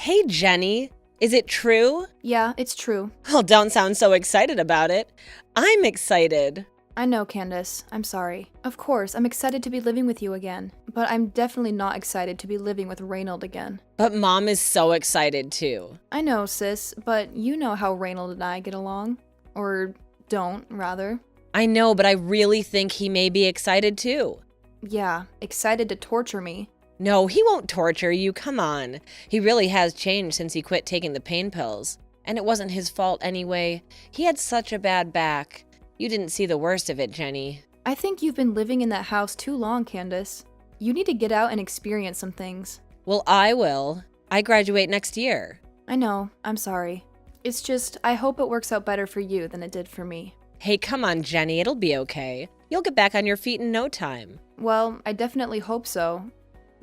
Hey, Jenny. Is it true? Yeah, it's true. Well, don't sound so excited about it. I'm excited. I know, Candace. I'm sorry. Of course, I'm excited to be living with you again. But I'm definitely not excited to be living with Reynold again. But Mom is so excited too. I know, sis, but you know how Reynold and I get along. Or don't, rather. I know, but I really think he may be excited too. Yeah, excited to torture me. No, he won't torture you, come on. He really has changed since he quit taking the pain pills. And it wasn't his fault anyway. He had such a bad back. You didn't see the worst of it, Jenny. I think you've been living in that house too long, Candace. You need to get out and experience some things. Well, I will. I graduate next year. I know, I'm sorry. It's just, I hope it works out better for you than it did for me. Hey, come on, Jenny, it'll be okay. You'll get back on your feet in no time. Well, I definitely hope so.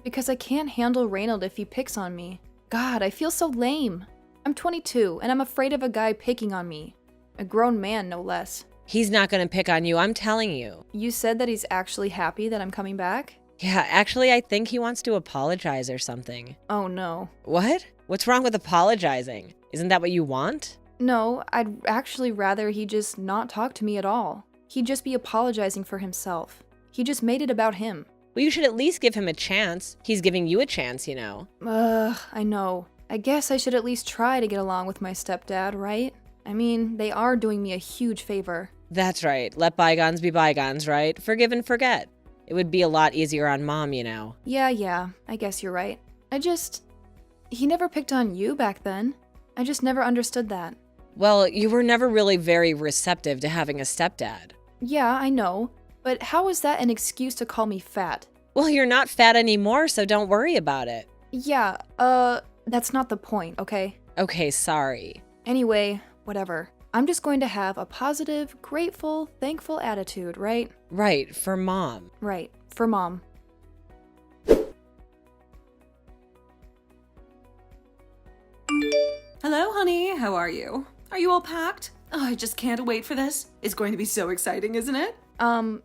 Because I can't handle Reynold if he picks on me. God, I feel so lame. I'm 22, and I'm afraid of a guy picking on me. A grown man, no less. He's not gonna pick on you, I'm telling you. You said that he's actually happy that I'm coming back? Yeah, actually, I think he wants to apologize or something. Oh no. What? What's wrong with apologizing? Isn't that what you want? No, I'd actually rather he just not talk to me at all. He'd just be apologizing for himself. He just made it about him. Well, you should at least give him a chance. He's giving you a chance, you know. I know. I guess I should at least try to get along with my stepdad, right? I mean, they are doing me a huge favor. That's right. Let bygones be bygones, right? Forgive and forget. It would be a lot easier on Mom, you know. Yeah, I guess you're right. He never picked on you back then. I just never understood that. Well, you were never really very receptive to having a stepdad. Yeah, I know. But how is that an excuse to call me fat? Well, you're not fat anymore, so don't worry about it. Yeah, that's not the point, okay? Okay, sorry. Anyway, whatever. I'm just going to have a positive, grateful, thankful attitude, right? Right, for Mom. Right, for Mom. Hello, honey. How are you? Are you all packed? Oh, I just can't wait for this. It's going to be so exciting, isn't it?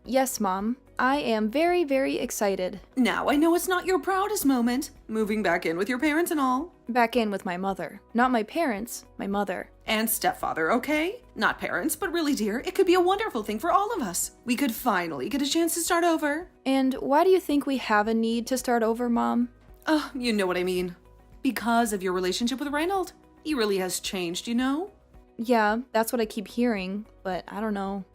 Yes, Mom. I am very, very excited. Now, I know it's not your proudest moment, moving back in with your parents and all. Back in with my mother. Not my parents, my mother. And stepfather, okay? Not parents, but really, dear, it could be a wonderful thing for all of us. We could finally get a chance to start over. And why do you think we have a need to start over, Mom? Oh, you know what I mean. Because of your relationship with Reynold. He really has changed, you know? Yeah, that's what I keep hearing, but I don't know.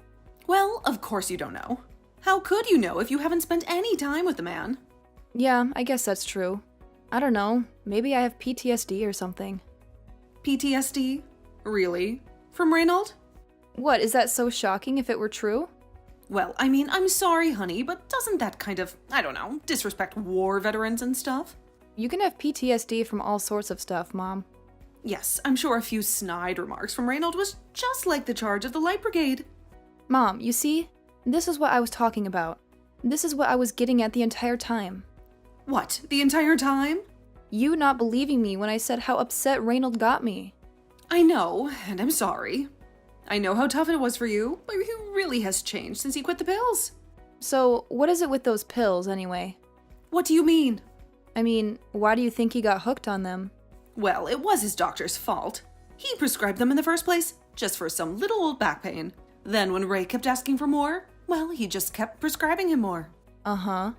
Well, of course you don't know. How could you know if you haven't spent any time with the man? Yeah, I guess that's true. I don't know. Maybe I have PTSD or something. PTSD? Really? From Reynold? What, is that so shocking if it were true? Well, I mean, I'm sorry, honey, but doesn't that kind of, I don't know, disrespect war veterans and stuff? You can have PTSD from all sorts of stuff, Mom. Yes, I'm sure a few snide remarks from Reynold was just like the charge of the Light Brigade. Mom, you see? This is what I was talking about. This is what I was getting at the entire time. What, the entire time? You not believing me when I said how upset Reynold got me. I know, and I'm sorry. I know how tough it was for you, but he really has changed since he quit the pills. So, what is it with those pills, anyway? What do you mean? I mean, why do you think he got hooked on them? Well, it was his doctor's fault. He prescribed them in the first place, just for some little old back pain. Then when Ray kept asking for more, well, he just kept prescribing him more. Uh-huh.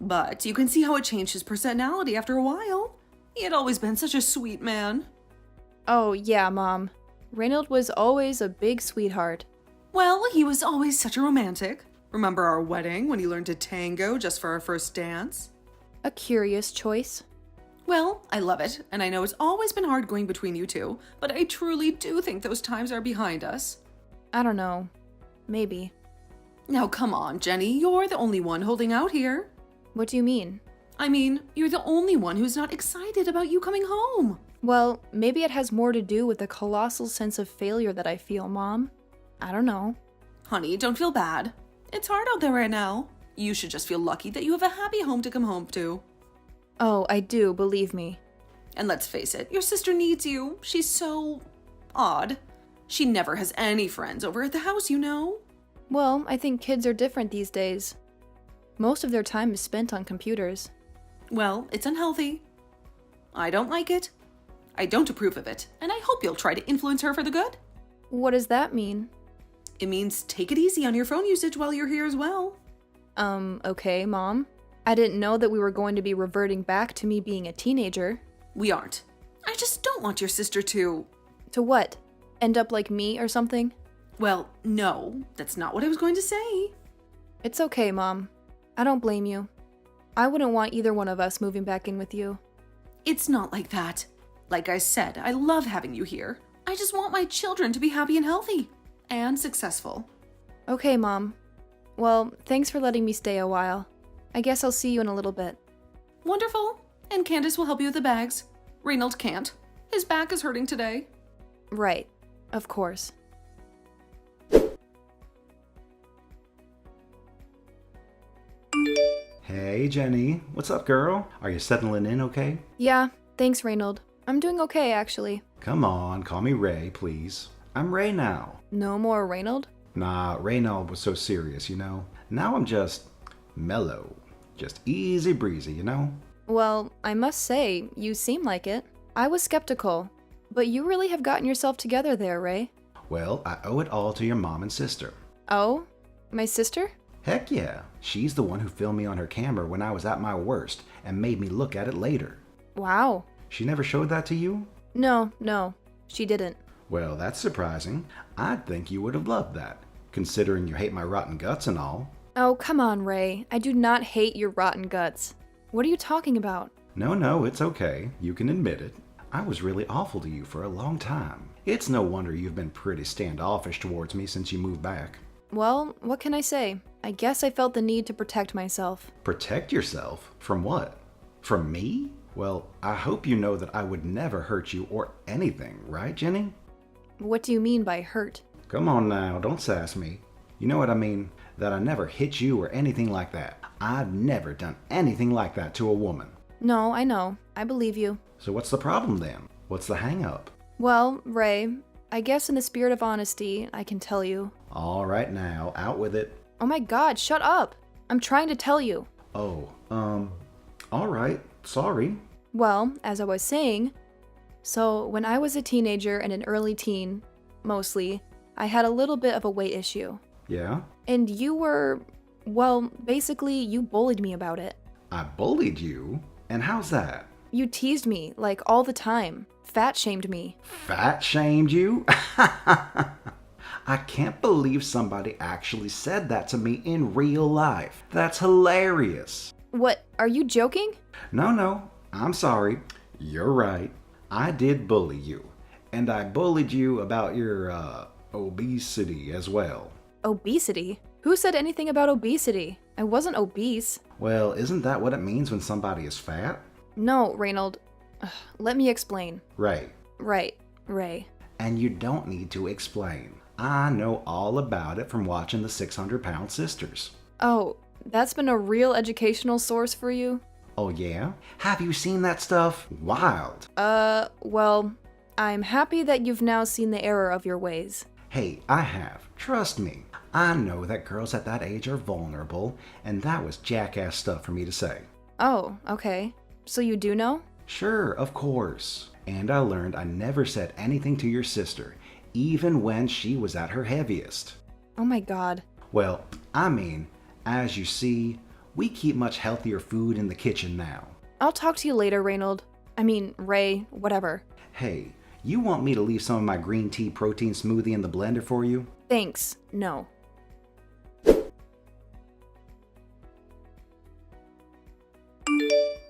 But you can see how it changed his personality after a while. He had always been such a sweet man. Oh, yeah, Mom. Reynold was always a big sweetheart. Well, he was always such a romantic. Remember our wedding when he learned to tango just for our first dance? A curious choice. Well, I love it, and I know it's always been hard going between you two, but I truly do think those times are behind us. I don't know. Maybe. Now come on, Jenny, you're the only one holding out here. What do you mean? I mean, you're the only one who's not excited about you coming home. Well, maybe it has more to do with the colossal sense of failure that I feel, Mom. I don't know. Honey, don't feel bad. It's hard out there right now. You should just feel lucky that you have a happy home to come home to. Oh, I do, believe me. And let's face it, your sister needs you. She's so odd. She never has any friends over at the house, you know. Well, I think kids are different these days. Most of their time is spent on computers. Well, it's unhealthy. I don't like it. I don't approve of it, and I hope you'll try to influence her for the good. What does that mean? It means take it easy on your phone usage while you're here as well. Okay, Mom. I didn't know that we were going to be reverting back to me being a teenager. We aren't. I just don't want your sister to... To what? End up like me or something? Well, no, that's not what I was going to say. It's okay, Mom. I don't blame you. I wouldn't want either one of us moving back in with you. It's not like that. Like I said, I love having you here. I just want my children to be happy and healthy. And successful. Okay, Mom. Well, thanks for letting me stay a while. I guess I'll see you in a little bit. Wonderful. And Candace will help you with the bags. Reynold can't. His back is hurting today. Right. Of course. Hey, Jenny. What's up, girl? Are you settling in okay? Yeah, thanks, Reynold. I'm doing okay, actually. Come on, call me Ray, please. I'm Ray now. No more Reynold? Nah, Reynold was so serious, you know? Now I'm just mellow. Just easy breezy, you know? Well, I must say, you seem like it. I was skeptical, but you really have gotten yourself together there, Ray. Well, I owe it all to your mom and sister. Oh? My sister? Heck yeah. She's the one who filmed me on her camera when I was at my worst and made me look at it later. Wow. She never showed that to you? No, she didn't. Well, that's surprising. I'd think you would have loved that, considering you hate my rotten guts and all. Oh, come on, Ray. I do not hate your rotten guts. What are you talking about? No, it's okay. You can admit it. I was really awful to you for a long time. It's no wonder you've been pretty standoffish towards me since you moved back. Well, what can I say? I guess I felt the need to protect myself. Protect yourself? From what? From me? Well, I hope you know that I would never hurt you or anything, right, Jenny? What do you mean by hurt? Come on now, don't sass me. You know what I mean? That I never hit you or anything like that. I've never done anything like that to a woman. No, I know. I believe you. So what's the problem then? What's the hang-up? Well, Ray, I guess in the spirit of honesty, I can tell you. All right now, out with it. Oh my God, shut up! I'm trying to tell you. Oh, all right, sorry. Well, as I was saying, so when I was a teenager and an early teen, mostly, I had a little bit of a weight issue. Yeah? And you were, well, basically, you bullied me about it. I bullied you? And how's that? You teased me, like, all the time. Fat shamed me. Fat shamed you? I can't believe somebody actually said that to me in real life. That's hilarious. What, are you joking? No, I'm sorry. You're right. I did bully you. And I bullied you about your, obesity as well. Obesity? Who said anything about obesity? I wasn't obese. Well, isn't that what it means when somebody is fat? No, Reynold. Let me explain. Right. Right, Ray. And you don't need to explain. I know all about it from watching the 600-pound sisters. Oh, that's been a real educational source for you? Oh yeah? Have you seen that stuff? Wild. Well, I'm happy that you've now seen the error of your ways. Hey, I have. Trust me. I know that girls at that age are vulnerable, and that was jackass stuff for me to say. Oh, okay. So you do know? Sure, of course. And I learned I never said anything to your sister, even when she was at her heaviest. Oh my God. Well, I mean, as you see, we keep much healthier food in the kitchen now. I'll talk to you later, Reynold. I mean, Ray, whatever. Hey, you want me to leave some of my green tea protein smoothie in the blender for you? Thanks. No.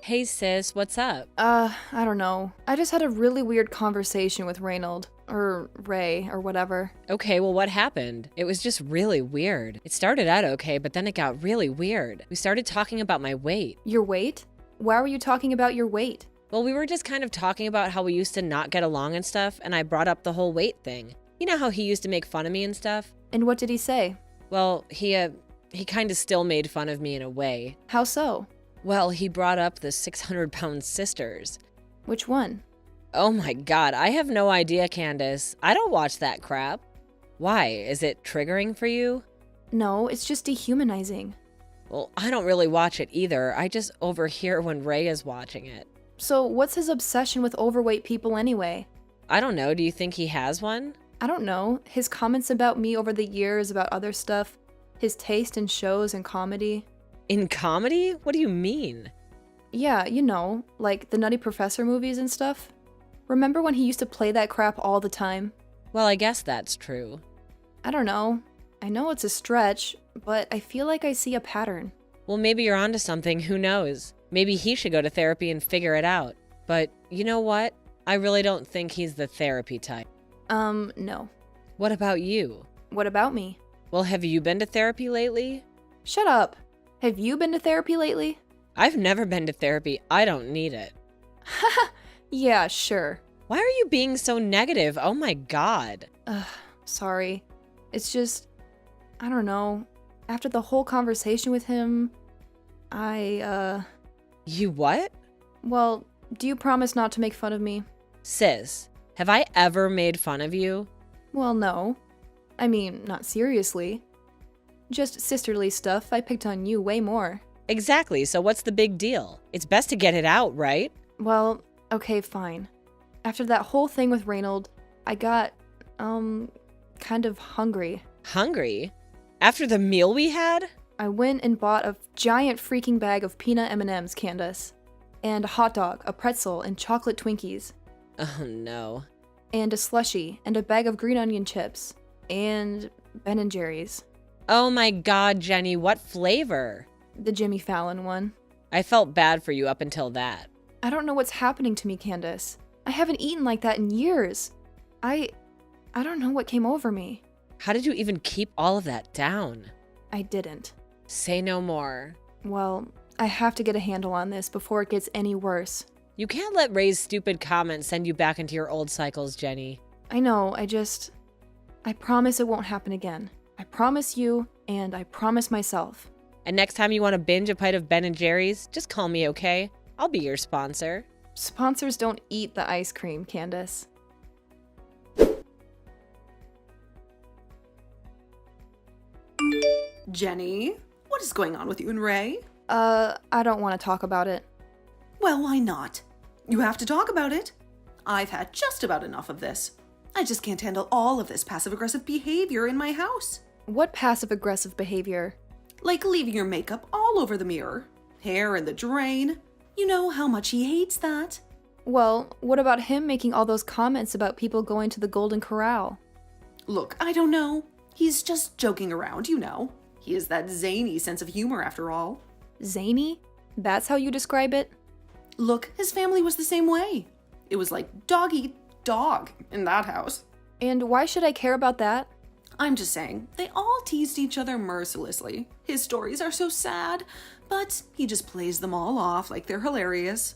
Hey sis, what's up? I don't know. I just had a really weird conversation with Reynold. Or Ray, or whatever. Okay, well, what happened? It was just really weird. It started out okay, but then it got really weird. We started talking about my weight. Your weight? Why were you talking about your weight? Well, we were just kind of talking about how we used to not get along and stuff, and I brought up the whole weight thing. You know how he used to make fun of me and stuff? And what did he say? Well, he kind of still made fun of me in a way. How so? Well, he brought up the 600-pound sisters. Which one? Oh my God, I have no idea, Candace. I don't watch that crap. Why? Is it triggering for you? No, it's just dehumanizing. Well, I don't really watch it either. I just overhear when Ray is watching it. So, what's his obsession with overweight people anyway? I don't know, do you think he has one? I don't know. His comments about me over the years about other stuff, his taste in shows and comedy. In comedy? What do you mean? Yeah, you know, like the Nutty Professor movies and stuff. Remember when he used to play that crap all the time? Well, I guess that's true. I don't know. I know it's a stretch, but I feel like I see a pattern. Well, maybe you're onto something, who knows? Maybe he should go to therapy and figure it out. But you know what? I really don't think he's the therapy type. No. What about you? What about me? Well, have you been to therapy lately? Shut up. Have you been to therapy lately? I've never been to therapy. I don't need it. Yeah, sure. Why are you being so negative? Oh my god. Sorry. It's just, I don't know. After the whole conversation with him, You what? well, do you promise not to make fun of me? Sis, have I ever made fun of you? Well, no. I mean, not seriously. Just sisterly stuff. I picked on you way more. Exactly, so what's the big deal? It's best to get it out, right? Well, okay, fine. After that whole thing with Reynold, I got, kind of hungry. Hungry? After the meal we had? I went and bought a giant freaking bag of peanut M&Ms, Candace. And a hot dog, a pretzel, and chocolate Twinkies. Oh no. And a slushie, and a bag of green onion chips. And Ben & Jerry's. Oh my god, Jenny, what flavor? The Jimmy Fallon one. I felt bad for you up until that. I don't know what's happening to me, Candace. I haven't eaten like that in years. I don't know what came over me. How did you even keep all of that down? I didn't. Say no more. Well, I have to get a handle on this before it gets any worse. You can't let Ray's stupid comments send you back into your old cycles, Jenny. I know, I promise it won't happen again. I promise you, and I promise myself. And next time you want to binge a pint of Ben & Jerry's, just call me, okay? I'll be your sponsor. Sponsors don't eat the ice cream, Candace. Jenny, what is going on with you and Ray? I don't want to talk about it. Well, why not? You have to talk about it. I've had just about enough of this. I just can't handle all of this passive-aggressive behavior in my house. What passive-aggressive behavior? Like leaving your makeup all over the mirror, hair in the drain. You know how much he hates that. Well, what about him making all those comments about people going to the Golden Corral? Look, I don't know. He's just joking around, you know. He has that zany sense of humor after all. Zany? That's how you describe it? Look, his family was the same way. It was like dog eat dog in that house. And why should I care about that? I'm just saying, they all teased each other mercilessly. His stories are so sad, but he just plays them all off like they're hilarious.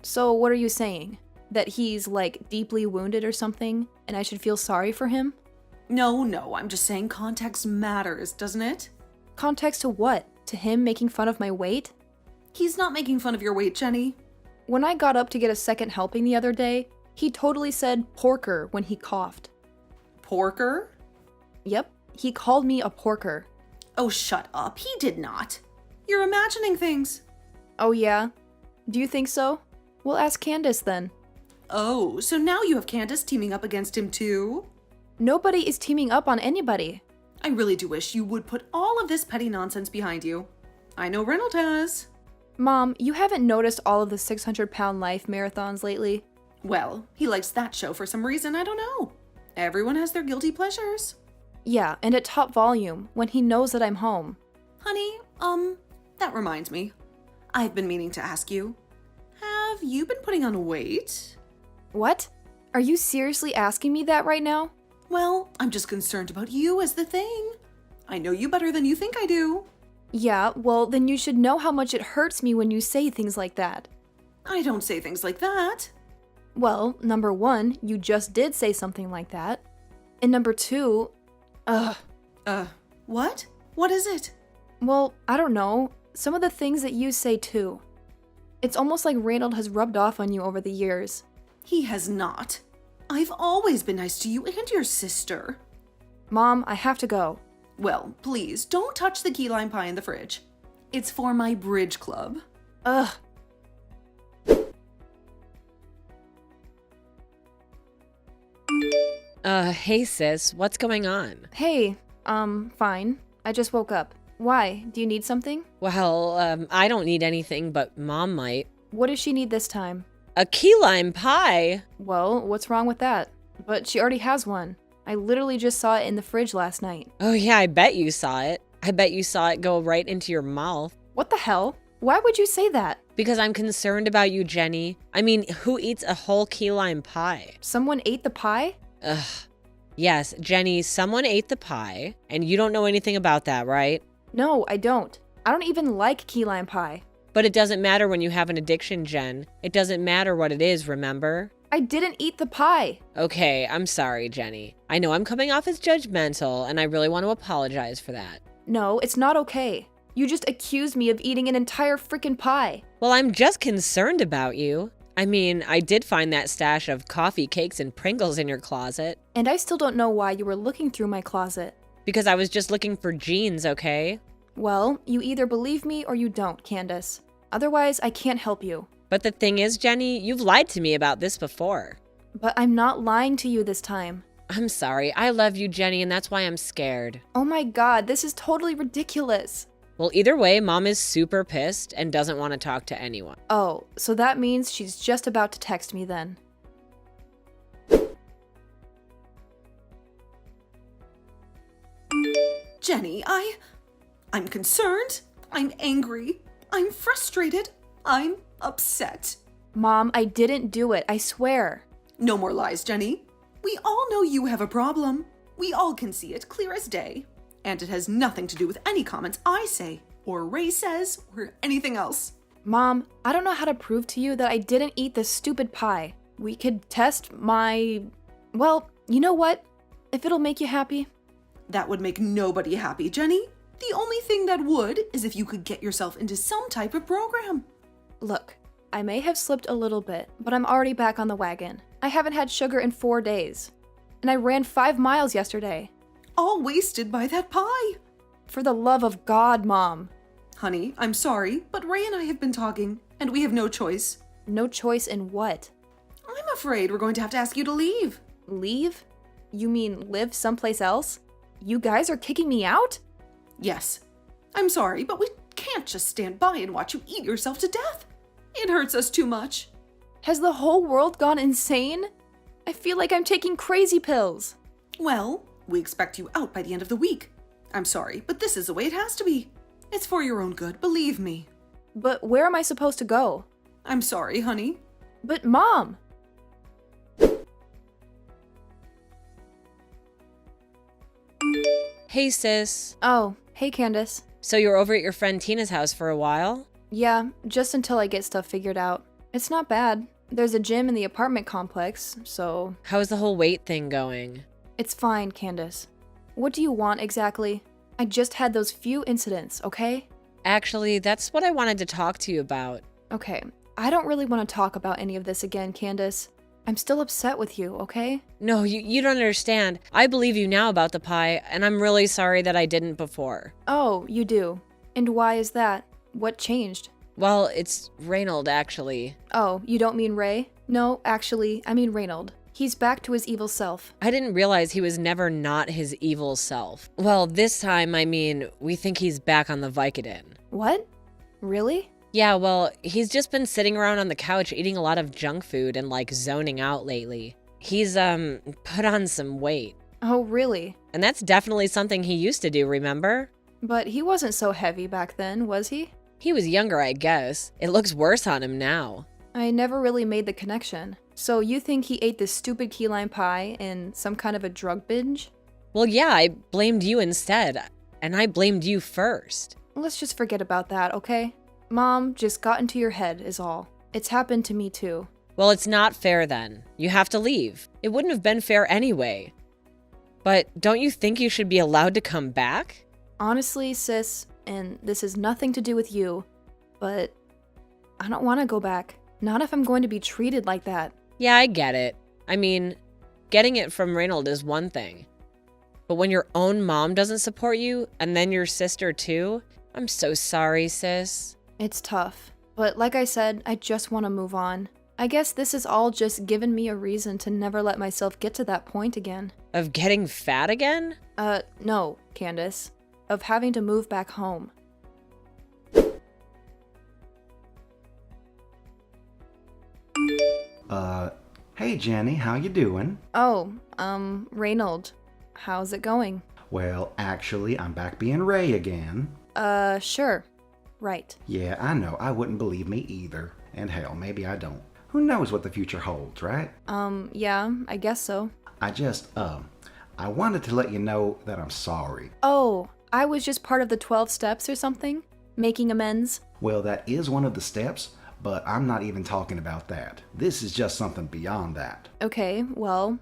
So what are you saying? That he's, like, deeply wounded or something, and I should feel sorry for him? No, I'm just saying context matters, doesn't it? Context to what? To him making fun of my weight? He's not making fun of your weight, Jenny. When I got up to get a second helping the other day, he totally said porker when he coughed. Porker? Yep, he called me a porker. Oh, shut up. He did not. You're imagining things. Oh yeah? Do you think so? We'll ask Candace then. Oh, so now you have Candace teaming up against him too? Nobody is teaming up on anybody. I really do wish you would put all of this petty nonsense behind you. I know Reynolds has. Mom, you haven't noticed all of the 600-pound life marathons lately? Well, he likes that show for some reason, I don't know. Everyone has their guilty pleasures. Yeah, and at top volume, when he knows that I'm home. Honey, that reminds me. I've been meaning to ask you. Have you been putting on weight? What? Are you seriously asking me that right now? Well, I'm just concerned about you as the thing. I know you better than you think I do. Yeah, well, then you should know how much it hurts me when you say things like that. I don't say things like that. Well, number one, you just did say something like that. And number two, What? What is it? well, I don't know. Some of the things that you say too. It's almost like Reynold has rubbed off on you over the years. He has not. I've always been nice to you and your sister. Mom, I have to go. Well, please, don't touch the key lime pie in the fridge. It's for my bridge club. Ugh. Hey sis, what's going on? Hey, fine. I just woke up. Why? Do you need something? Well, I don't need anything, but Mom might. What does she need this time? A key lime pie? Well, what's wrong with that? But she already has one. I literally just saw it in the fridge last night. Oh yeah, I bet you saw it. I bet you saw it go right into your mouth. What the hell? Why would you say that? Because I'm concerned about you, Jenny. I mean, who eats a whole key lime pie? Someone ate the pie? Ugh. Yes, Jenny, someone ate the pie, and you don't know anything about that, right? No, I don't. I don't even like key lime pie. But it doesn't matter when you have an addiction, Jen. It doesn't matter what it is, remember? I didn't eat the pie. Okay, I'm sorry, Jenny. I know I'm coming off as judgmental, and I really want to apologize for that. No, it's not okay. You just accused me of eating an entire freaking pie. Well, I'm just concerned about you. I mean, I did find that stash of coffee, cakes, and Pringles in your closet. And I still don't know why you were looking through my closet. Because I was just looking for jeans, okay? Well, you either believe me or you don't, Candace. Otherwise, I can't help you. But the thing is, Jenny, you've lied to me about this before. But I'm not lying to you this time. I'm sorry. I love you, Jenny, and that's why I'm scared. Oh my god, this is totally ridiculous. Well, either way, Mom is super pissed and doesn't want to talk to anyone. Oh, so that means she's just about to text me then. Jenny, I'm concerned. I'm angry. I'm frustrated. I'm upset. Mom, I didn't do it, I swear. No more lies, Jenny. We all know you have a problem. We all can see it clear as day. And it has nothing to do with any comments I say, or Ray says, or anything else. Mom, I don't know how to prove to you that I didn't eat this stupid pie. We could test my... Well, you know what? If it'll make you happy. That would make nobody happy, Jenny. The only thing that would is if you could get yourself into some type of program. Look, I may have slipped a little bit, but I'm already back on the wagon. I haven't had sugar in 4 days. And I ran 5 miles yesterday. All wasted by that pie. For the love of God, Mom. Honey, I'm sorry, but Ray and I have been talking, and we have no choice. No choice in what? I'm afraid we're going to have to ask you to leave. Leave? You mean live someplace else? You guys are kicking me out? Yes. I'm sorry, but we can't just stand by and watch you eat yourself to death. It hurts us too much. Has the whole world gone insane? I feel like I'm taking crazy pills. Well, we expect you out by the end of the week. I'm sorry, but this is the way it has to be. It's for your own good, believe me. But where am I supposed to go? I'm sorry, honey. But Mom! Hey, sis. Oh, hey Candace. So you're over at your friend Tina's house for a while? Yeah, just until I get stuff figured out. It's not bad. There's a gym in the apartment complex, so... How's the whole weight thing going? It's fine, Candace. What do you want exactly? I just had those few incidents, okay? Actually, that's what I wanted to talk to you about. Okay, I don't really want to talk about any of this again, Candace. I'm still upset with you, okay? No, you don't understand. I believe you now about the pie, and I'm really sorry that I didn't before. Oh, you do. And why is that? What changed? Well, it's Reynold, actually. Oh, you don't mean Ray? No, actually, I mean Reynold. He's back to his evil self. I didn't realize he was never not his evil self. Well, this time, I mean, we think he's back on the Vicodin. What? Really? Yeah, well, he's just been sitting around on the couch eating a lot of junk food and, like, zoning out lately. He's, put on some weight. Oh, really? And that's definitely something he used to do, remember? But he wasn't so heavy back then, was he? He was younger, I guess. It looks worse on him now. I never really made the connection. So you think he ate this stupid key lime pie in some kind of a drug binge? Well, yeah, I blamed you instead. And I blamed you first. Let's just forget about that, okay? Mom just got into your head is all. It's happened to me too. Well, it's not fair then. You have to leave. It wouldn't have been fair anyway. But don't you think you should be allowed to come back? Honestly, sis, and this has nothing to do with you, but I don't want to go back. Not if I'm going to be treated like that. Yeah, I get it. I mean, getting it from Reynold is one thing. But when your own mom doesn't support you, and then your sister too, I'm so sorry, sis. It's tough. But like I said, I just want to move on. I guess this has all just given me a reason to never let myself get to that point again. Of getting fat again? No, Candace. Of having to move back home. Hey Jenny, how you doing? Oh, Reynold. How's it going? Well, actually, I'm back being Ray again. Sure. Right. Yeah, I know, I wouldn't believe me either. And hell, maybe I don't. Who knows what the future holds, right? Yeah, I guess so. I wanted to let you know that I'm sorry. Oh, I was just part of the 12 steps or something? Making amends? Well, that is one of the steps, but I'm not even talking about that. This is just something beyond that. Okay, well,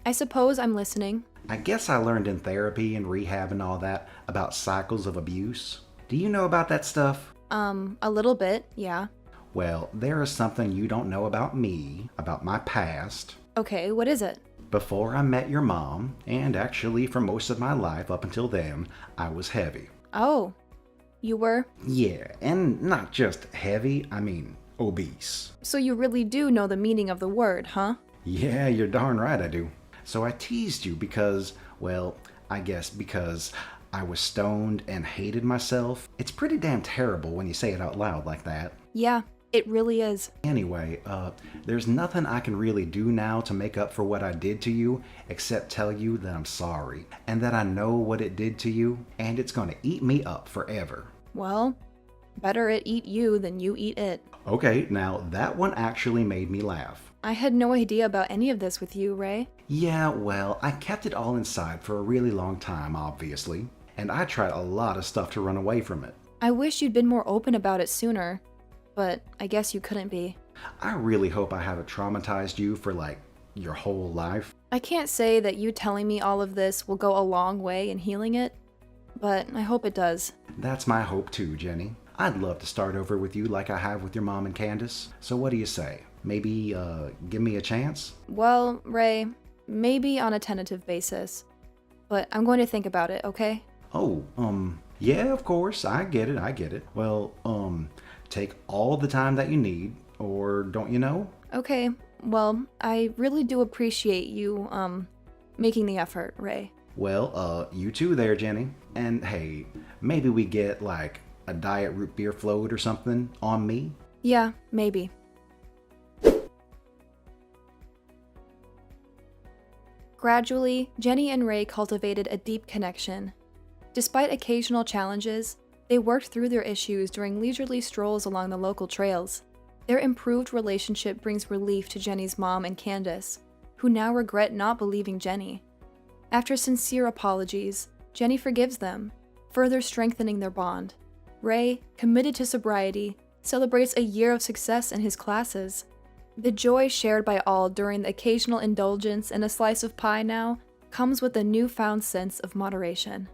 I suppose I'm listening. I guess I learned in therapy and rehab and all that about cycles of abuse. Do you know about that stuff? A little bit, yeah. Well, there is something you don't know about me, about my past. Okay, what is it? Before I met your mom, and actually for most of my life up until then, I was heavy. Oh, you were? Yeah, and not just heavy, I mean obese. So you really do know the meaning of the word, huh? Yeah, you're darn right I do. So I teased you because, well, I guess because I was stoned and hated myself. It's pretty damn terrible when you say it out loud like that. Yeah, it really is. Anyway, there's nothing I can really do now to make up for what I did to you except tell you that I'm sorry and that I know what it did to you and it's gonna eat me up forever. Well, better it eat you than you eat it. Okay, now that one actually made me laugh. I had no idea about any of this with you, Ray. Yeah, well, I kept it all inside for a really long time, obviously, and I tried a lot of stuff to run away from it. I wish you'd been more open about it sooner, but I guess you couldn't be. I really hope I haven't traumatized you for, like, your whole life. I can't say that you telling me all of this will go a long way in healing it, but I hope it does. That's my hope too, Jenny. I'd love to start over with you like I have with your mom and Candace. So what do you say? Maybe, give me a chance? Well, Ray, maybe on a tentative basis. But I'm going to think about it, okay? Oh, yeah, of course. I get it. Well, take all the time that you need, or don't you know? Okay, well, I really do appreciate you, making the effort, Ray. Well, you too there, Jenny. And hey, maybe we get, like, a diet root beer float or something on me? Yeah, maybe. Gradually, Jenny and Ray cultivated a deep connection. Despite occasional challenges, they worked through their issues during leisurely strolls along the local trails. Their improved relationship brings relief to Jenny's mom and Candace, who now regret not believing Jenny. After sincere apologies, Jenny forgives them, further strengthening their bond. Ray, committed to sobriety, celebrates a year of success in his classes. The joy shared by all during the occasional indulgence in a slice of pie now comes with a newfound sense of moderation.